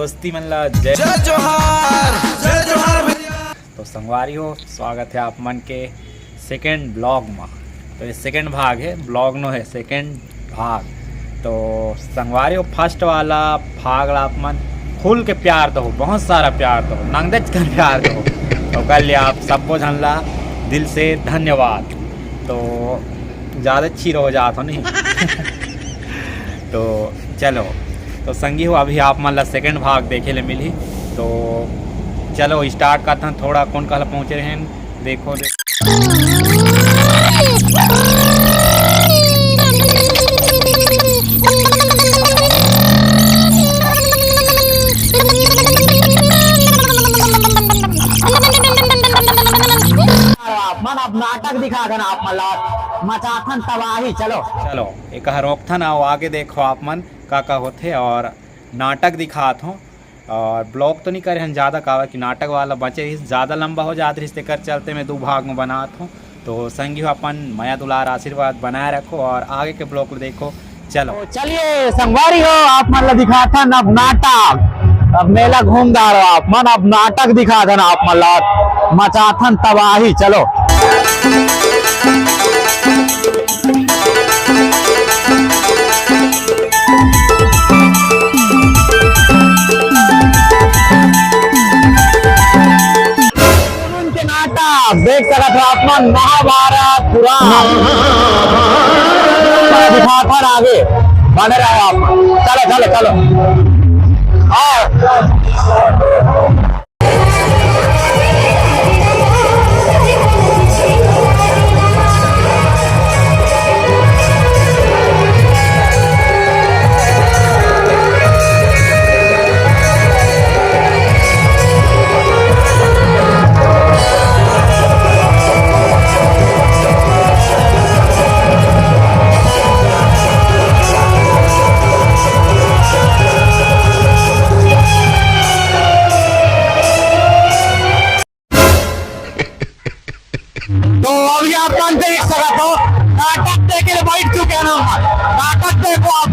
दोस्ती मल्ला जय जोहार भैया। तो संगवारी हो, स्वागत है आप मन के सेकेंड ब्लॉग में। तो ये सेकेंड भाग है, ब्लॉग नो है सेकेंड भाग। तो संगवारी हो फर्स्ट वाला भाग आप मन फुल के प्यार दो, बहुत सारा प्यार दो, नंगदच का प्यार दो। तो कल लिया आप सबको झनला दिल से धन्यवाद। तो ज़्यादा अच्छी हो जात हो नहीं तो चलो, तो संगी हो अभी आप मान ला सेकेंड भाग देखे ले मिली। तो चलो स्टार्ट करते हैं। थोड़ा कौन कहला पहुँचे रहे हैं देखो, अब नाटक दिखा देना आप मतलब मचाथन तबाही। चलो चलो एक रोकथन आओ आगे देखो आप मन का होते और नाटक दिखात हो। और ब्लॉग तो नहीं करे हैं ज़्यादा का कि नाटक वाला बचे ज़्यादा लंबा हो जाते रिश्ते कर चलते मैं 2 भाग में बनात हूँ। तो संगी हो अपन माया दुलार आशीर्वाद बनाए रखो और आगे के ब्लॉग को देखो। चलो तो चलिए संगवारी हो, आप मतलब दिखाता अब नाटक, अब मेला घूमदार हो आप मन, अब नाटक दिखा देना आप मतलब मचाथन तबाही। चलो उनके नाटक देख सकते हो आप मन, महाभारत पुराण दिखाता आगे बने रहे आप। चलो चलो चलो तो अभी आप देख सकते हो नाटक देखे बैठ चुके हैं ना, नाटक देखो आप।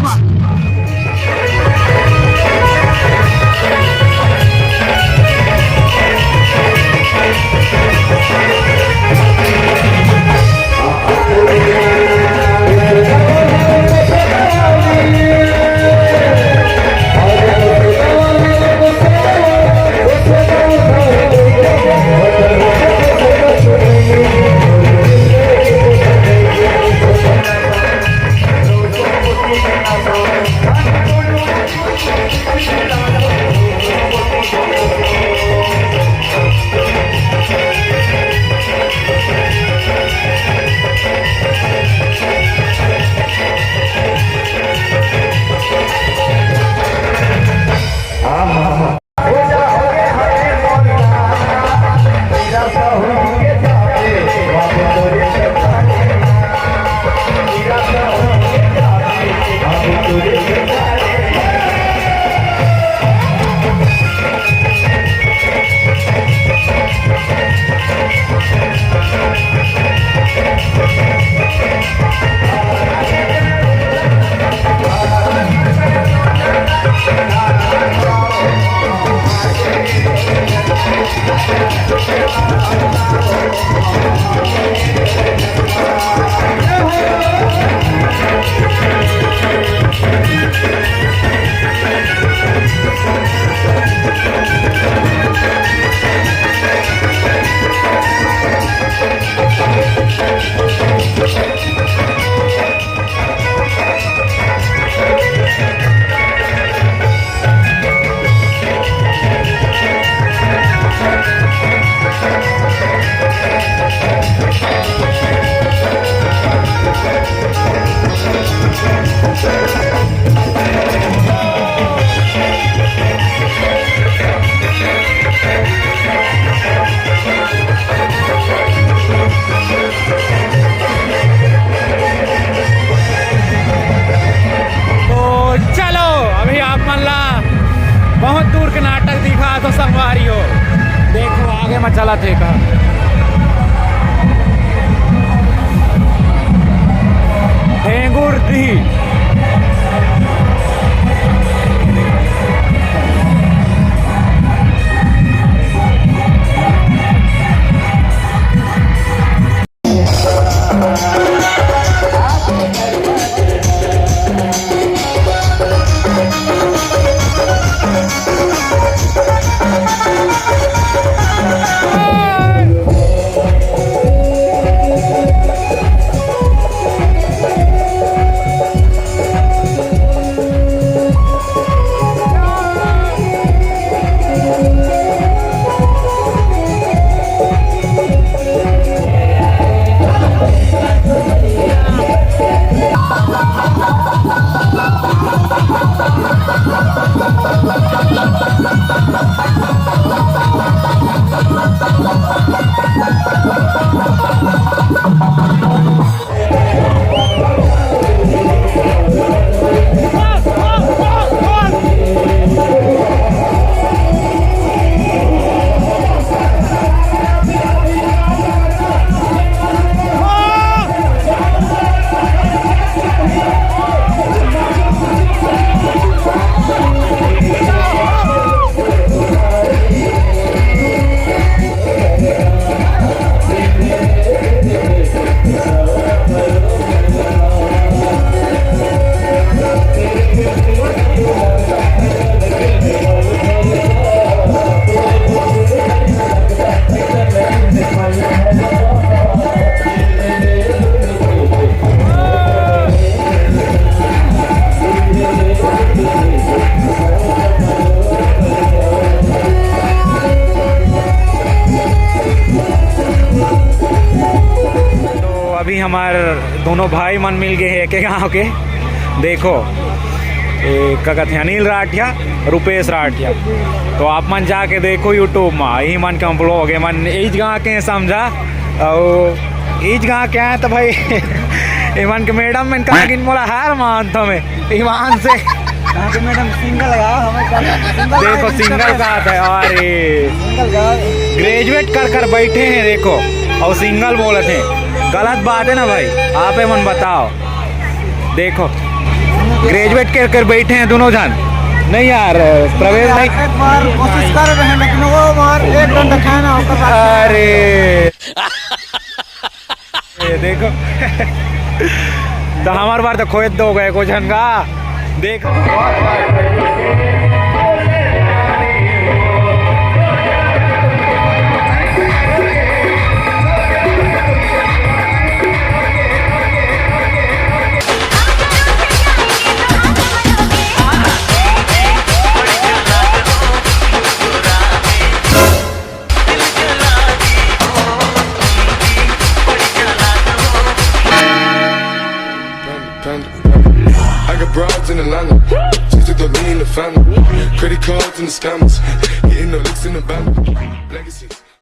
बहुत दूर के नाटक दिखा तो संगवारी हो, देखो आगे में चला थे का ढेंगुर दी अभी हमारे दोनों भाई मन मिल गए हैं एक गाँव के। देखो क्या कहते हैं, अनिल राठिया, रुपेश राठिया। तो आप मन जाके देखो यूट्यूब में, यही मन के ब्लॉग है। मन इस गाँव के समझा और इस गाँव के हैं तो भाई ईमान के मैडम में कहा कि मोला हार मानता में ईमान से मैडम सिंगल देखो सिंगल का आता है। अरे ग्रेजुएट कर कर बैठे हैं देखो और सिंगल बोले थे, गलत बात है ना भाई? आप मन बताओ। देखो ग्रेजुएट कर कर बैठे हैं दोनों जन। नहीं यार प्रवेश नहीं, एक बार कोशिश कर रहे हैं लेकिन वो बार एक डंडा खाना होगा। अरे देखो तो हमारे बार तो खोद दो गए कुछ का। देखो I got broads in Atlanta, just to throw me in the family. Credit cards and the scammers, hitting the licks in the bank. Legacies.